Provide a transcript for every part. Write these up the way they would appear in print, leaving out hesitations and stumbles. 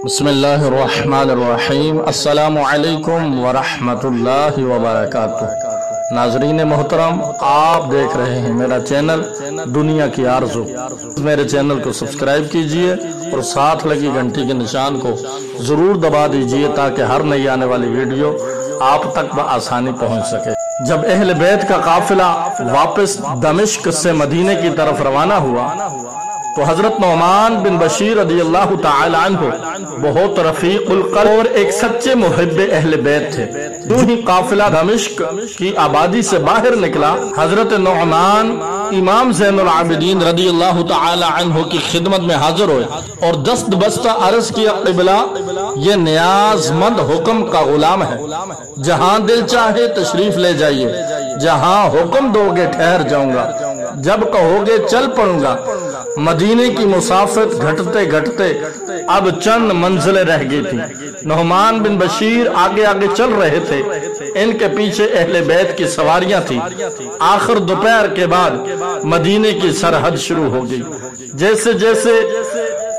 بسم اللہ الرحمن الرحیم۔ السلام علیکم ورحمۃ اللہ وبرکاتہ۔ ناظرین محترم، آپ دیکھ رہے ہیں میرا چینل دنیا کی آرزو۔ میرے چینل کو سبسکرائب کیجئے اور ساتھ لگی گھنٹی کے نشان کو ضرور دبا دیجئے تاکہ ہر نئی آنے والی ویڈیو آپ تک بآسانی پہنچ سکے۔ جب اہل بیت کا قافلہ واپس دمشق سے مدینے کی طرف روانہ ہوا تو حضرت نعمان بن بشیر رضی اللہ تعالی عنہ بہت رفیق القلب اور ایک سچے محب اہل بیت تھے۔ جو ہی قافلہ دمشق کی آبادی سے باہر نکلا، حضرت نعمان امام زین العابدین رضی اللہ تعالی عنہ کی خدمت میں حاضر ہوئے اور دست بستہ عرض کیا، قبلہ یہ نیاز مند حکم کا غلام ہے، جہاں دل چاہے تشریف لے جائیے، جہاں حکم دو گے ٹھہر جاؤں گا، جب کہو گے چل پڑوں گا۔ مدینے کی مسافت گھٹتے گھٹتے اب چند منزلیں رہ گئی تھی۔ نعمان بن بشیر آگے آگے چل رہے تھے، ان کے پیچھے اہل بیت کی سواریاں تھی۔ آخر دوپہر کے بعد مدینے کی سرحد شروع ہو گئی۔ جیسے جیسے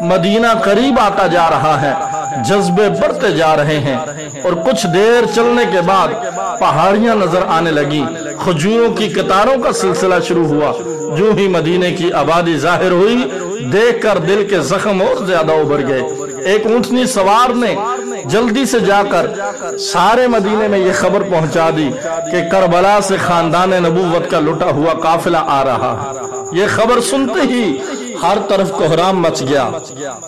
مدینہ قریب آتا جا رہا ہے، جذبے بڑھتے جا رہے ہیں اور کچھ دیر چلنے کے بعد پہاڑیاں نظر آنے لگی۔ کھجوروں کی قطاروں کا سلسلہ شروع ہوا۔ جو ہی مدینے کی آبادی ظاہر ہوئی، دیکھ کر دل کے زخم اور زیادہ ابھر گئے۔ ایک اونٹنی سوار نے جلدی سے جا کر سارے مدینے میں یہ خبر پہنچا دی کہ کربلا سے خاندان نبوت کا لٹا ہوا قافلہ آ رہا ہے۔ یہ خبر سنتے ہی ہر طرف کوہرام مچ گیا،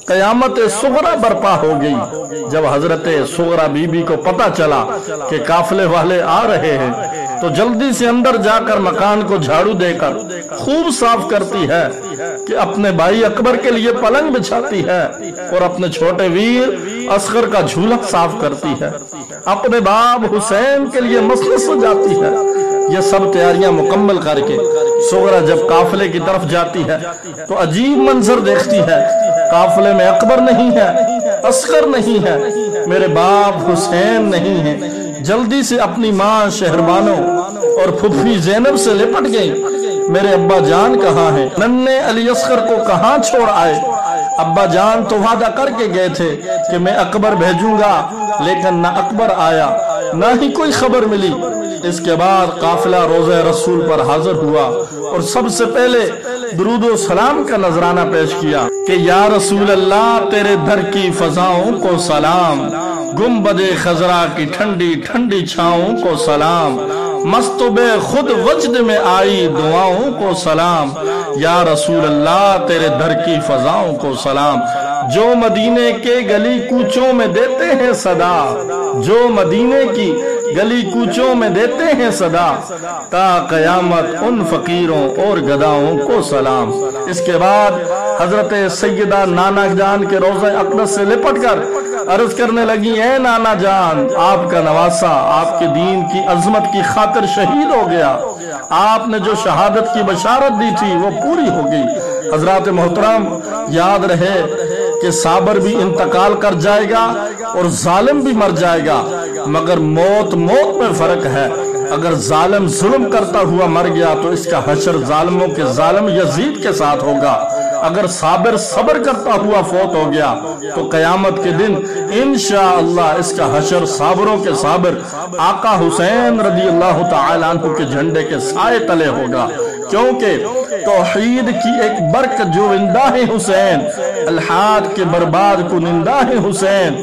قیامت صغرا برپا ہو گئی۔ جب حضرت صغرا بی بی کو پتا چلا کہ قافلے والے آ رہے ہیں تو جلدی سے اندر جا کر مکان کو جھاڑو دے کر خوب صاف کرتی ہے کہ اپنے بھائی اکبر کے لیے پلنگ بچھاتی ہے اور اپنے چھوٹے ویر اصغر کا جھولا صاف کرتی ہے، اپنے باپ حسین کے لیے مسجد سجاتی ہے۔ یہ سب تیاریاں مکمل کر کے صغرا جب قافلے کی طرف جاتی ہے تو عجیب منظر دیکھتی ہے۔ قافلے میں اکبر نہیں ہے، اصغر نہیں ہے، میرے باپ حسین نہیں ہے۔ جلدی سے اپنی ماں شہربانو اور پھپھی زینب سے لپٹ گئی۔ میرے ابا جان کہاں ہیں؟ ننھے علی اصغر کو کہاں چھوڑ آئے؟ ابا جان تو وعدہ کر کے گئے تھے کہ میں اکبر بھیجوں گا، لیکن نہ اکبر آیا، نہ ہی کوئی خبر ملی۔ اس کے بعد قافلہ روضہ رسول پر حاضر ہوا اور سب سے پہلے درود و سلام کا نذرانہ پیش کیا کہ یا رسول اللہ، تیرے در کی فضاؤں کو سلام، گنبد خضرا کی ٹھنڈی ٹھنڈی چھاؤں کو سلام، مست و بے خود وجد میں آئی دعاؤں کو سلام، یا رسول اللہ تیرے در کی فضاؤں کو سلام۔ جو مدینے کے گلی کوچوں میں دیتے ہیں صدا، جو مدینے کی گلی کوچوں میں دیتے ہیں صدا، تا قیامت ان فقیروں اور گداؤں کو سلام۔ اس کے بعد حضرت سیدہ نانا جان کے روضہ اقدس سے لپٹ کر عرض کرنے لگی، اے نانا جان، آپ کا نواسا آپ کے دین کی عظمت کی خاطر شہید ہو گیا، آپ نے جو شہادت کی بشارت دی تھی وہ پوری ہو گئی۔ حضرات محترم، یاد رہے کہ صابر بھی انتقال کر جائے گا اور ظالم بھی مر جائے گا، مگر موت میں فرق ہے۔ اگر ظالم ظلم کرتا ہوا مر گیا تو اس کا حشر ظالموں کے ظالم یزید کے ساتھ ہوگا، اگر صابر صبر کرتا ہوا فوت ہو گیا تو قیامت کے دن انشاءاللہ اس کا حشر صابروں کے صابر آقا حسین رضی اللہ تعالی عنہ کے جھنڈے کے سائے تلے ہوگا، کیونکہ توحید کی ایک برکت جو زندہ ہے حسین، الحاد کے برباد کو نندہ ہے حسین،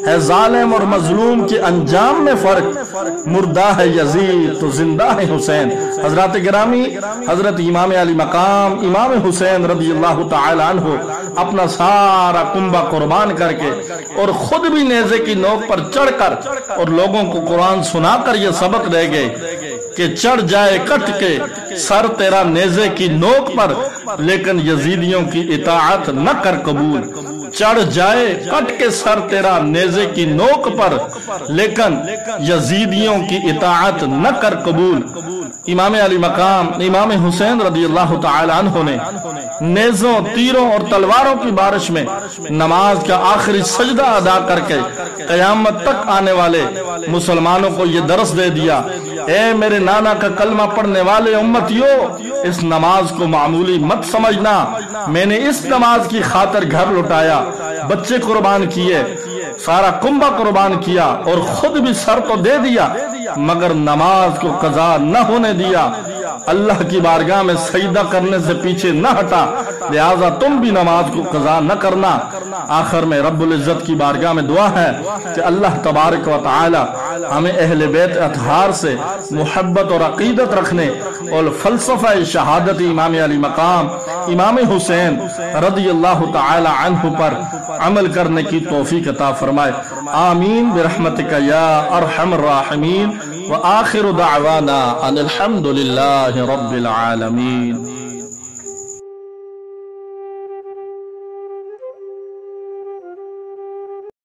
ہے ظالم اور مظلوم کے انجام میں فرق، مردہ ہے یزید تو زندہ ہے حسین۔ حضرات گرامی، حضرت امام علی مقام امام حسین رضی اللہ تعالی عنہ اپنا سارا کنبہ قربان کر کے اور خود بھی نیزے کی نوک پر چڑھ کر اور لوگوں کو قرآن سنا کر یہ سبق دے گئے کہ چڑھ جائے کٹ کے سر تیرا نیزے کی نوک پر، لیکن یزیدیوں کی اطاعت نہ کر قبول۔ چڑھ جائے کٹ کے سر تیرا نیزے کی نوک پر، لیکن یزیدیوں کی اطاعت نہ کر قبول۔ امام علی مقام امام حسین رضی اللہ تعالی عنہ نے نیزوں، تیروں اور تلواروں کی بارش میں نماز کا آخری سجدہ ادا کر کے قیامت تک آنے والے مسلمانوں کو یہ درس دے دیا، اے میرے نانا کا کلمہ پڑھنے والے امتیوں، اس نماز کو معمولی مت سمجھنا، میں نے اس نماز کی خاطر گھر لٹایا، بچے قربان کیے، سارا کنبہ قربان کیا اور خود بھی سر تو دے دیا، مگر نماز کو قضا نہ ہونے دیا، اللہ کی بارگاہ میں سجدہ کرنے سے پیچھے نہ ہٹا، لہذا تم بھی نماز کو قضا نہ کرنا۔ آخر میں رب العزت کی بارگاہ میں دعا ہے کہ اللہ تبارک و تعالی ہمیں اہل بیت اطہار سے محبت اور عقیدت رکھنے اور فلسفہ شہادت امام علی مقام امام حسین رضی اللہ تعالی عنہ پر عمل کرنے کی توفیق عطا فرمائے، آمین برحمتک یا ارحم الراحمین، وآخر دعوانا ان الحمد للہ رب العالمین۔